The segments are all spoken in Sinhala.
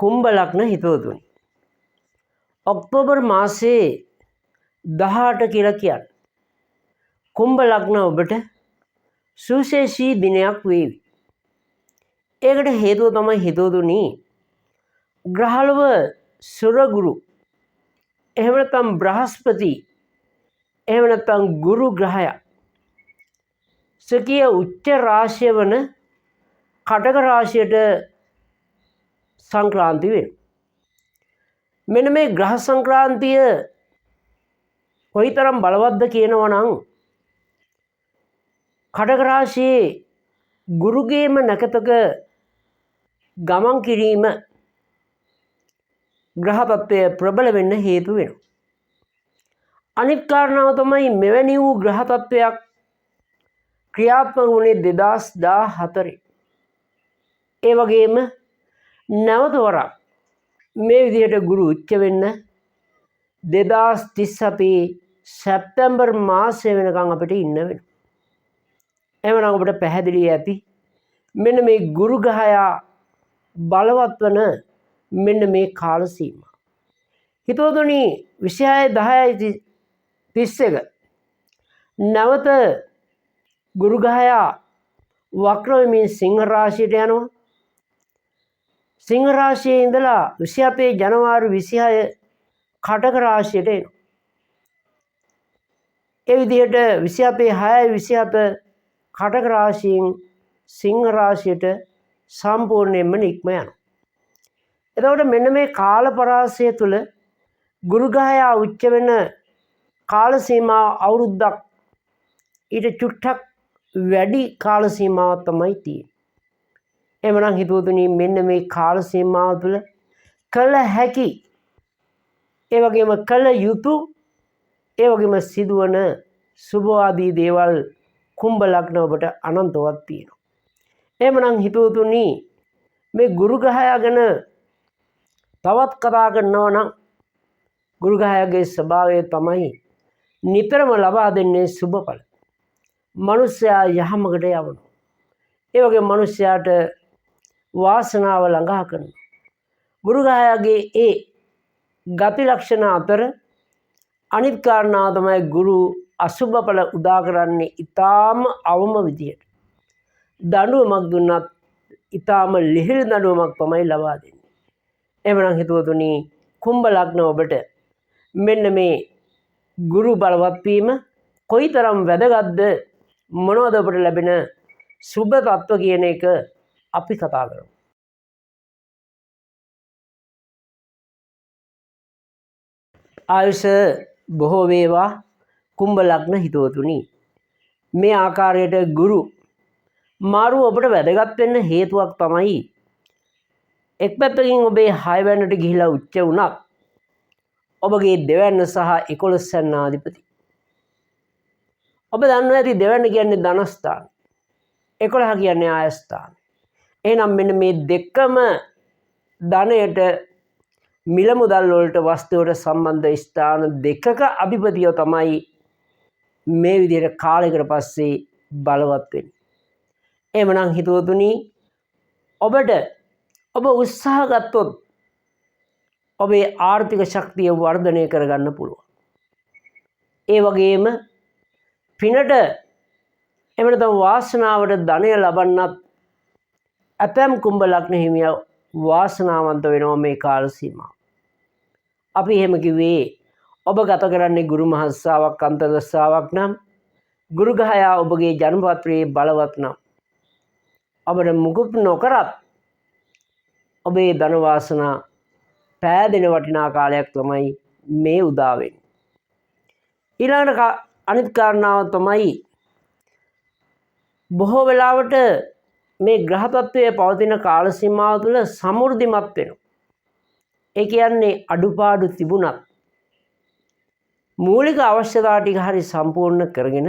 කුම්භ ලග්න හිතවතුනි. ඔක්තෝබර් මාසයේ 18 කියලා කියන්නේ. කුම්භ ලග්න ඔබට සුවිශේෂී දිනයක් වේවි. ඒකට හේතුව තමයි හිතවතුනි ග්‍රහලව සුරගුරු එහෙම නැත්නම් බ්‍රහස්පති එහෙම නැත්නම් ගුරු ග්‍රහය සකිය උච්ච රාශිය වන කටක රාශියට සංක්‍රාන්ති වෙනවා. මෙන්න මේ ග්‍රහ සංක්‍රාන්තිය කොයිතරම් බලවත්ද කියනවා නම් කටක රාශියේ ගුරුගේම නැකතක ගමන් කිරීම ග්‍රහ තත්ත්වය ප්‍රබල වෙන්න හේතු වෙනවා. අනිත් කාරණාව තමයි මෙවැනි වූ ග්‍රහ තත්ත්වයක් ක්‍රියාත්මක වුණේ 2014. ඒ වගේම නැවත වරක් මේ විදිහට ගුරු උච්ච වෙන්න 2037 සැප්තැම්බර් මාසය වෙනකන් අපිට ඉන්න වෙනවා. එවනම් අපිට පැහැදිලි ඇති මෙන්න මේ ගුරු ග්‍රහය බලවත් වන මෙන්න මේ කාල සීමාව. හිතවතුනි 26/10/31 නැවත ගුරු ග්‍රහය වක්‍ර වෙමින් සිංහ රාශියට යනවා. සිංහ රාශියේ ඉඳලා 27 ජනවාරි 26 කටක රාශියට එනවා. ඒ විදිහට 27/6/27 කටක රාශියෙන් සිංහ රාශියට සම්පූර්ණයෙන්ම නික්ම යනවා. එතකොට මෙන්න මේ කාල පරාසය තුළ ගුරු ග්‍රහය උච්ච වෙන කාල සීමාව අවුරුද්දක් ඊට චුට්ටක් වැඩි කාල සීමාවක් තමයි තියෙන්නේ. එමනම් හිතවතුනි මෙන්න මේ කාල සීමාව තුළ කළ හැකි ඒ වගේම කළ යුතු ඒ වගේම සිදුවන සුභවාදී දේවල් කුම්භ ලග්න ඔබට අනන්තවත් තියෙනවා. එමනම් හිතවතුනි මේ ගුරු ග්‍රහය ගැන තවත් කතා කරනවා නම් ගුරු ග්‍රහයගේ ස්වභාවය තමයි නිතරම ලබා දෙන්නේ සුභඵල. මනුෂ්‍යයා යහමකට යවනවා. ඒ වගේ මනුෂ්‍යයාට වාසනාව ළඟා කරනවා. ගුරු ග්‍රහයගේ ඒ ගති ලක්ෂණ අතර අනිත් කාරණාව තමයි ගුරු අසුභඵල උදා කරන්නේ ඊටාම අවම විදියට. දඬුවමක් දුන්නත් ඊටාම ලිහිල් දඬුවමක් තමයි ලබා දෙන්නේ. එවනම් හිතවතුනි කුම්භ ලග්න ඔබට මෙන්න මේ ගුරු බලවත් වීම කොයිතරම් වැදගත්ද මොනවද ඔබට ලැබෙන සුබ තත්ත්ව කියන එක අපි කතා කරමු. ආයුෂ බොහෝ වේවා කුම්භ ලග්න හිතවතුනි. මේ ආකාරයට ගුරු මාරුව ඔබට වැදගත් වෙන්න හේතුවක් තමයි එක් පැත්තකින් ඔබේ 6 වැන්නට ගිහිලා උච්ච වුණත් ඔබගේ දෙවැන්න සහ 11 වැන්න අධිපති. ඔබ දන්නවා ඇති දෙවැන්න කියන්නේ ධනස්ථාන. 11 කියන්නේ ආයස්ථාන. එහෙනම් මෙන්න මේ දෙකම ධනයට මිල මුදල් වලට වස්තුවට සම්බන්ධ ස්ථාන දෙකක අධිපතිය තමයි මේ විදිහට කාලයකට පස්සේ බලවත් වෙන්නේ. එhmenan හිතවතුනි ඔබට ඔබ උත්සාහ ගත්තොත් ඔබේ ආර්ථික ශක්තිය වර්ධනය කරගන්න පුළුවන්. ඒ වගේම පිනට එහෙම නැත්නම් වාසනාවට ධනය ලබන්නත් ඇතැම් කුම්භ ලග්න හිමියා වාසනාවන්ත වෙනවා මේ කාල සීමාව. අපි එහෙම කිව්වේ ඔබ ගත කරන්නේ ගුරු මහස්සාවක් අන්තර්දශාවක් නම් ගුරු ග්‍රහය ඔබගේ ජන්ම පත්‍රයේ බලවත් නම් ඔබට මුකුත් නොකරත් ඔබේ ධන වාසනා පෑදෙන වටිනා කාලයක් තමයි මේ උදා වෙන්නේ. ඊළඟට අනිත් කාරණාව තමයි බොහෝ වෙලාවට මේ ග්‍රහ තත්ත්වයේ පවතින කාල සීමාව තුළ සමෘද්ධිමත් වෙනවා. ඒ කියන්නේ අඩුපාඩු තිබුණත් මූලික අවශ්‍යතා ටික හරි සම්පූර්ණ කරගෙන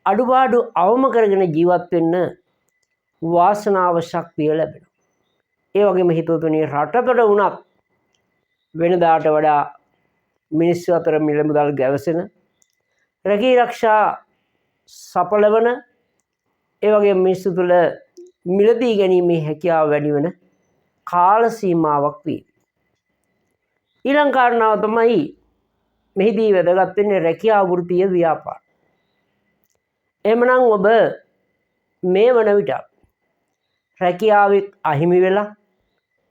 අඩුපාඩු අවම කරගෙන ජීවත් වෙන්න වාසනාව ශක්තිය ලැබෙනවා. ඒ වගේම හිතවතුනි රටකට වුණත් වෙනදාට වඩා මිනිස්සු අතර මිල මුදල් ගැවසෙන රැකී ආරක්ෂා සඵලවන ඒ වගේම මිනිස්සු තුළ මිලදී ගැනීමේ හැකියාව වැඩි වෙන කාල සීමාවක් වේ. ඊළඟ කාරණාව තමයි මෙහිදී වැදගත් වෙන්නේ රැකියා වෘත්තීය ව්‍යාපාර. එhmenan ඔබ මේ වන විට රැකියාවේ අහිමි වෙලා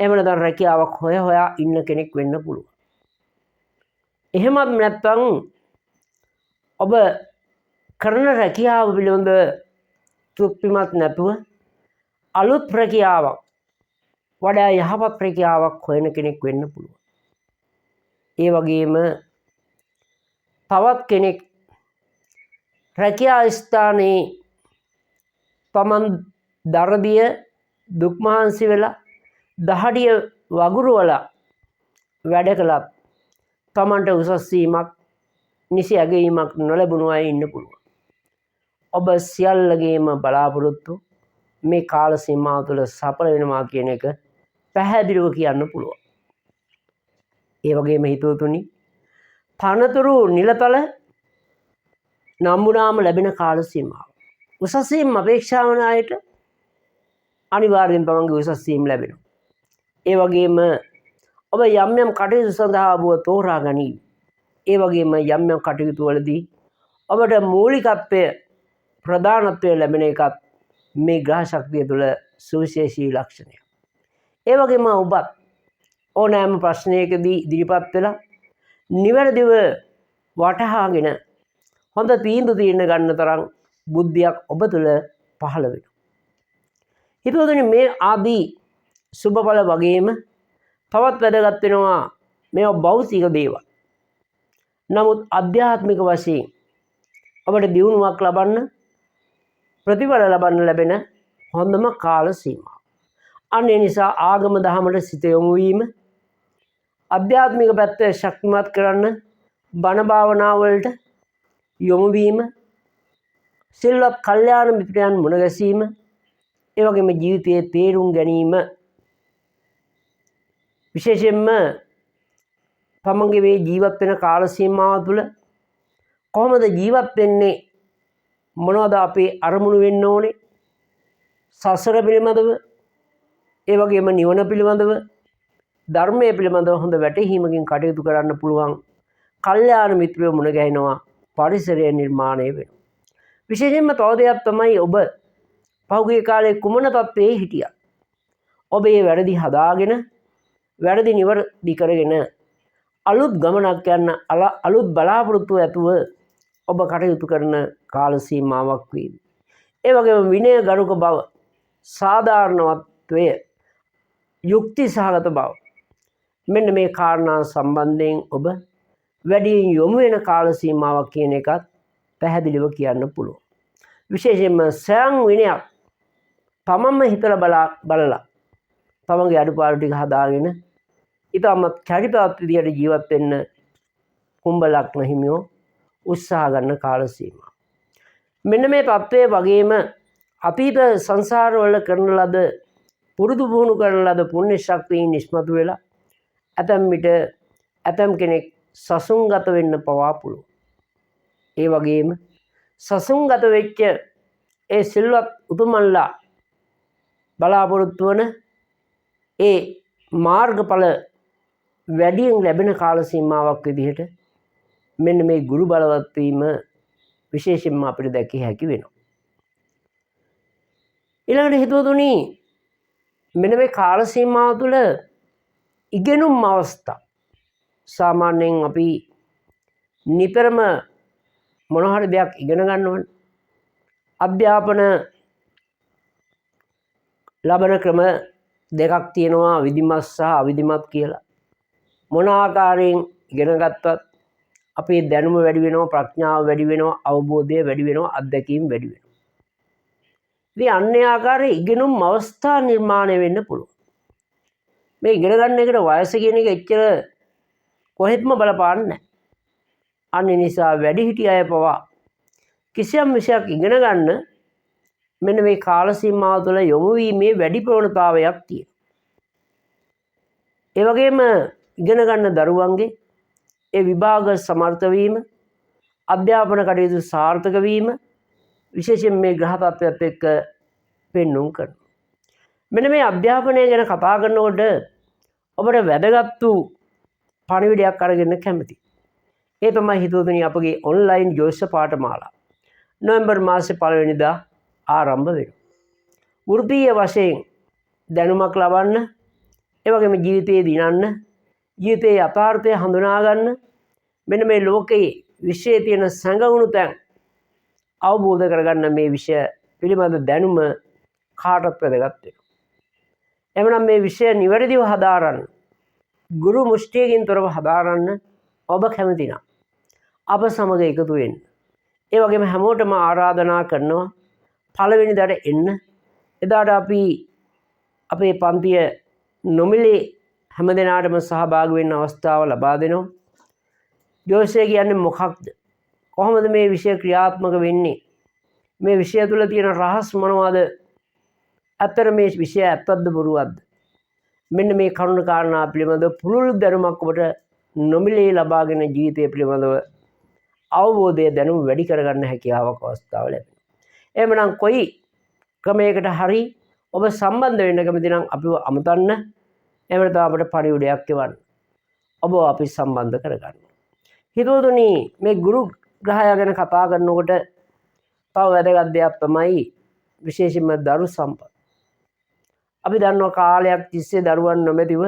එහෙම නැත්නම් රැකියාවක් හොයා ඉන්න කෙනෙක් වෙන්න පුළුවන්. එහෙමත් නැත්නම් ඔබ කරන රැකියාව පිළිබඳ තෘප්තිමත් නැතුව අලුත් රැකියාවක් වඩා යහපත් රැකියාවක් හොයන කෙනෙක් වෙන්න පුළුවන්. ඒ වගේම තවත් කෙනෙක් රැකියා ස්ථානයේ තමන් දරදිය දුක් මහන්සි වෙලා දහඩිය වගුරුවලා වැඩ කළත් තමන්ට උසස් වීමක් නිසි ඇගයීමක් නොලැබුණු අය ඉන්න පුළුවන්. ඔබ සියල්ලගේම බලාපොරොත්තු මේ කාල සීමාව තුළ සඵල වෙනවා කියන එක පැහැදිලිව කියන්න පුළුවන්. ඒ වගේම හිතවතුනි තනතුරු නිලතල නම්බුනාම ලැබෙන කාල සීමාව. උසස් වීම අපේක්ෂා වන අයට අනිවාර්යෙන් තමන්ගේ උසස් වීම ලැබෙනවා. ඒ වගේම ඔබ යම් යම් කටයුතු සඳහා ඔබ තෝරා ගනීවි. ඒ වගේම යම් යම් කටයුතු වලදී ඔබට මූලිකත්වය ප්‍රධානත්වය ලැබෙන එකත් මේ ග්‍රහ ශක්තිය තුළ සුවිශේෂී ලක්ෂණයක්. ඒ වගේම ඔබත් ඕනෑම ප්‍රශ්නයකදී ඉදිරිපත් වෙලා නිවැරදිව වටහාගෙන හොඳ තීන්දුව ගන්න තරම් බුද්ධියක් ඔබ තුළ පහළ වෙනවා. හිතවතුනි මේ ආදී සුබඵල වගේම තවත් වැදගත් වෙනවා මේවා භෞතික දේවල්. නමුත් අධ්‍යාත්මික වශයෙන් ඔබට දියුණුවක් ලබන්න ප්‍රතිඵල ලබන්න ලැබෙන හොඳම කාල සීමාව. අන්න ඒ නිසා ආගම දහමට සිත යොමු වීම, අධ්‍යාත්මික පැත්ත ශක්තිමත් කරන්න බණ භාවනා වලට යොමු වීම, සිල්වත් කල්යාණ මිත්‍රයන් මුණ ගැසීම, ඒ වගේම ජීවිතයේ තේරුම් ගැනීම, විශේෂයෙන්ම තමන්ගේ මේ ජීවත් වෙන කාල සීමාව තුළ කොහොමද ජීවත් වෙන්නේ, මොනවද අපේ අරමුණු වෙන්න ඕනේ, සසර පිළිබඳව, ඒ වගේම නිවන පිළිබඳව, ධර්මයේ පිළිබඳව හොඳ වැටහීමකින් කටයුතු කරන්න පුළුවන් කල්යාණ මිත්‍රයෝ මුණ ගැහෙනවා, පරිසරය නිර්මාණය වෙනවා. විශේෂයෙන්ම තව දෙයක් තමයි ඔබ පහුගිය කාලේ කුමන තත්ත්වයේ හිටියා. ඔබ මේ වැරදි හදාගෙන වැරදි නිවැරදි කරගෙන අලුත් ගමනක් යන්න අලුත් බලාපොරොත්තු ඇතුව ඔබ කටයුතු කරන කාල සීමාවක් වේවි. ඒ වගේම විනය ගරුක බව, සාධාරණත්වය, යුක්ති සහගත බව, මෙන්න මේ කාරණා සම්බන්ධයෙන් ඔබ වැඩියෙන් යොමු වෙන කාල සීමාවක් කියන එකත් පැහැදිලිව කියන්න පුළුවන්. විශේෂයෙන්ම සයන් විනයක් තමන්ම හිතලා බලලා තමන්ගේ අඩුපාඩු ටික හදාගෙන ඉතාමත් චරිතවත් විදියට ජීවත් වෙන්න කුම්භ ලග්න හිමියෝ උත්සාහ ගන්න කාල සීමාව. මෙන්න මේ தත්ත්වයේ වගේම අතීත සංසාරවල කරන ලද පුරුදු පුහුණු කරන ලද පුණ්‍ය ශක්තියින් ඉස්මතු වෙලා ඇතැම් විට ඇතැම් කෙනෙක් සසුන්ගත වෙන්න පවා පුළුවන්. ඒ වගේම සසුන්ගත වෙච්ච ඒ සිල්වත් උතුමන්ලා බලාපොරොත්තු වන ඒ මාර්ගඵල වැඩියෙන් ලැබෙන කාල සීමාවක් විදිහට මෙන්න මේ ගුරු බලවත් වීම විශේෂයෙන්ම අපිට දැකිය හැකි වෙනවා. ඊළඟට හිතවතුනි මෙන්න මේ කාල සීමාව තුළ ඉගෙනුම් අවස්ථා සාමාන්‍යයෙන් අපි නිතරම මොන හරි දෙයක් ඉගෙන ගන්න ඕනේ. අධ්‍යාපන ලබන ක්‍රම දෙකක් තියෙනවා, විධිමත් සහ අවිධිමත් කියලා. මොන ආකාරයෙන් ඉගෙන ගත්තත් අපේ දැනුම වැඩි වෙනවා, ප්‍රඥාව වැඩි වෙනවා, අවබෝධය වැඩි වෙනවා, අත්දැකීම් වැඩි වෙනවා. ඉතින් අන්නේ ආකාරයේ ඉගෙනුම් අවස්ථා නිර්මාණය වෙන්න පුළුවන්. මේ ඉගෙන ගන්න එකට වයස කියන එක එච්චර කොහෙත්ම බලපාන්නේ නැහැ. අන්න නිසා වැඩිහිටි අය පවා කිසියම් විෂයක් ඉගෙන ගන්න මෙන්න මේ කාල සීමාව තුළ යොමු වීමේ වැඩි ප්‍රවණතාවයක් තියෙනවා. ඒ වගේම ඉගෙන ගන්න දරුවන්ගේ ඒ විභාග සමර්ථ වීම, අධ්‍යාපන කටයුතු සාර්ථක වීම විශේෂයෙන් මේ ග්‍රහ තත්ත්වයත් එක්ක පෙන්වුම් කරනවා. මෙන්න මේ අධ්‍යාපනය ගැන කතා කරනකොට ඔබට වැදගත් වූ පණිවිඩයක් අරගෙන කැමති. ඒ තමයි හිතවතුනි අපගේ ඔන්ලයින් ජ්‍යොතිෂ පාඨමාලා. නොවැම්බර් මාසේ 1 වෙනිදා ආරම්භ වෙනවා. වෘත්තීය වශයෙන් දැනුමක් ලබන්න, ඒ වගේම ජීවිතයේ දිනන්න, ජීවිතයේ යථාර්ථය හඳුනා ගන්න, මෙන්න මේ ලෝකයේ විශ්වයේ තියෙන සංගුණු තැන් අවබෝධ කරගන්න මේ විෂය පිළිබඳ දැනුම කාටත් වැදගත් වෙනවා. එමනම් මේ විෂය නිවැරදිව හදාරන්න, ගුරු මුෂ්ටියකින් තොරව හදාරන්න ඔබ කැමති නම් අප සමග එකතු වෙන්න. ඒ වගේම හැමෝටම ආරාධනා කරනවා පළවෙනිදාට එන්න. එදාට අපි අපේ පන්තිය නොමිලේ හැමදෙනාටම සහභාගී වෙන්න අවස්ථාව ලබා දෙනවා. ජ්‍යොතිෂය කියන්නේ මොකක්ද? කොහොමද මේ විෂය ක්‍රියාත්මක වෙන්නේ? මේ විෂය තුළ තියෙන රහස් මොනවද? අතර මේ විෂය ඇත්තක්ද බොරුවක්ද? මෙන්න මේ කරුණු කාරණා පිළිබඳව පුළුල් දැනුමක් ඔබට නොමිලේ ලබාගෙන ජීවිතය පිළිබඳව අවබෝධය දැනුම වැඩි කරගන්න හැකියාවක් අවස්ථාව ලැබෙනවා. එහෙමනම් කොයි ක්‍රමයකට හරි ඔබ සම්බන්ධ වෙන්න කැමති නම් අපිව අමතන්න. එහෙම නැත්නම් අපිට පරිවර්තයක් එවන්න. ඔබ අපි සම්බන්ධ කරගන්න. හිතවතුනි මේ ගුරු ග්‍රහය ගැන කතා කරනකොට තව වැදගත් දෙයක් තමයි විශේෂයෙන්ම දරු සම්පත්. අපි දන්නවා කාලයක් තිස්සේ දරුවන් නොමැතිව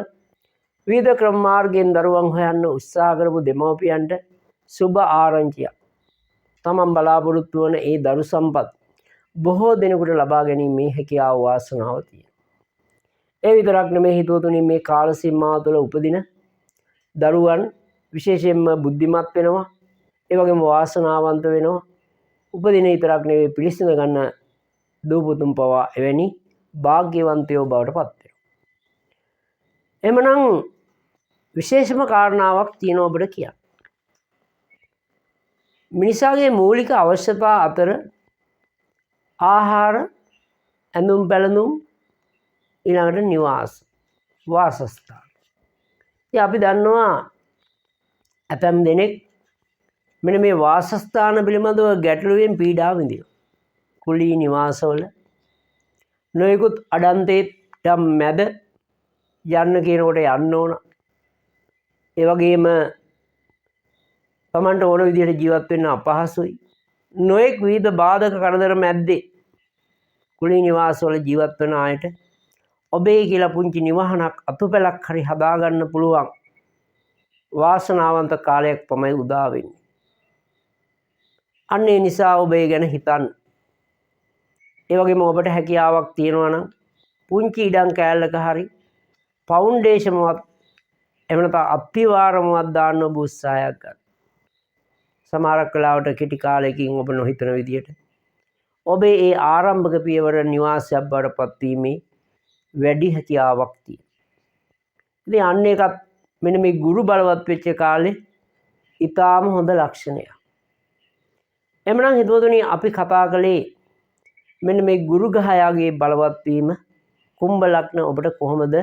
විවිධ ක්‍රම මාර්ගයෙන් දරුවන් හොයන්න උත්සාහ කරපු දෙමව්පියන්ට සුබ ආරංචියක්. තමන් බලාපොරොත්තු වන ඒ දරු සම්පත් බොහෝ දෙනෙකුට ලබා ගැනීමේ හැකියාව වාසනාව තියෙනවා. ඒ විතරක් නෙමෙයි හිතවතුනි මේ කාල සීමාව තුළ උපදින දරුවන් විශේෂයෙන්ම බුද්ධිමත් වෙනවා. ඒ වගේම වාසනාවන්ත වෙනවා. උපදින විතරක් නෙවෙයි පිළිසිඳ ගන්න දූ පුතුන් පවා එවැනි වාග්යවන්තයෝ බවට පත් වෙනවා. එමනම් විශේෂම කාරණාවක් තියෙනවා ඔබට කියන්න. මිනිසාගේ මූලික අවශ්‍යතා අතර ආහාර, ඇඳුම් පැළඳුම්, ඊළඟට නිවාස, වාසස්ථාන. ඉතින් අපි දන්නවා ඇතම් දෙනෙක් මෙන්න මේ වාසස්ථාන පිළිබඳව ගැටලුවෙන් පීඩා විඳිනවා. කුලී නිවාසවල නොයෙකුත් අඩන්තේට මැද යන්න කියනකොට යන්න ඕන. ඒ වගේම තමන්ට ඕන විදිහට ජීවත් වෙන්න අපහසුයි. නොයෙක් විවිධ බාධක කරදර මැද්දේ කුලී නිවාසවල ජීවත් වෙන අයට ඔබේ කියලා පුංචි නිවහනක් අතුපැලක් හරි හදාගන්න පුළුවන් වාසනාවන්ත කාලයක් තමයි උදා වෙන්නේ. අන්න ඒ නිසා ඔබ ඒ ගැන හිතන්න. ඒ වගේම ඔබට හැකියාවක් තියෙනවා නම් පුංචි ඉඩම් කෑල්ලක හරි ෆවුන්ඩේෂන්වත් එහෙම නැත්නම් අත්තිවාරමවත් දාන්න ඔබ උත්සාහයක් ගන්න. සමහරක් වෙලාවට කෙටි කාලයකින් ඔබ නොහිතන විදියට ඔබේ ඒ ආරම්භක පියවර නිවාසයක් බවට පත්වීමේ වැඩි හැකියාවක් තියෙනවා. ඉතින් අන්න එකත් මෙන්න මේ ගුරු බලවත් වෙච්ච කාලේ ඊටාම හොඳ ලක්ෂණයක්. එමනම් හිතවතුනි අපි කතා කළේ මෙන්න මේ ගුරු ග්‍රහයාගේ බලවත් වීම කුම්භ ලග්න ඔබට කොහොමද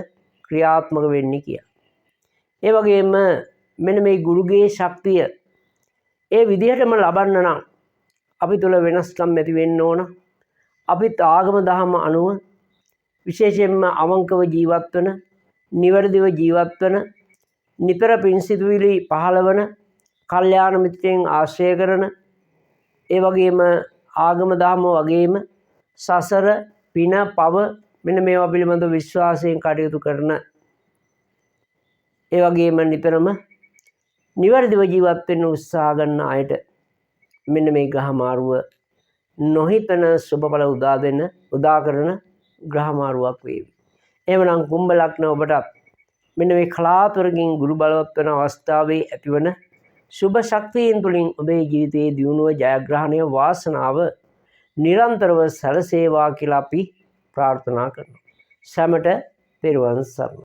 ක්‍රියාත්මක වෙන්නේ කියලා. ඒ වගේම මෙන්න මේ ගුරුගේ ශක්තිය ඒ විදිහටම ලබන්න නම් අපි තුල වෙනස්කම් ඇති වෙන්න ඕන. අපිත් ආගම දහම අනුව විශේෂයෙන්ම අවංකව ජීවත් වෙන, නිවැරදිව ජීවත් වෙන, නිතර පින්සිතුවිලි පහළවන, කල්යාණ මිත්‍රයන් ආශ්‍රය කරන, ඒ වගේම ආගම දහම වගේම සසර පින පව මෙන්න මේවා පිළිබඳව විශ්වාසයෙන් කටයුතු කරන, ඒ වගේම නිතරම නිවැරදිව ජීවත් වෙන්න උත්සාහ ගන්න අයට මෙන්න මේ ග්‍රහ මාරුව නොහිතන සුබඵල උදා කරන ග්‍රහ මාරුවක් වේවි. එහෙමනම් කුම්භ ලග්න ඔබටත් මෙන්න මේ කලාතුරකින් ගුරු බලවත් වෙන අවස්ථාවේ ඇතිවන සුබ ශක්තියින් තුලින් ඔබේ ජීවිතයේ දියුණුව, ජයග්‍රහණය, වාසනාව නිරන්තරව සැලසේවා කියලා අපි ප්‍රාර්ථනා කරනවා. සැමට තෙරුවන් සරණයි.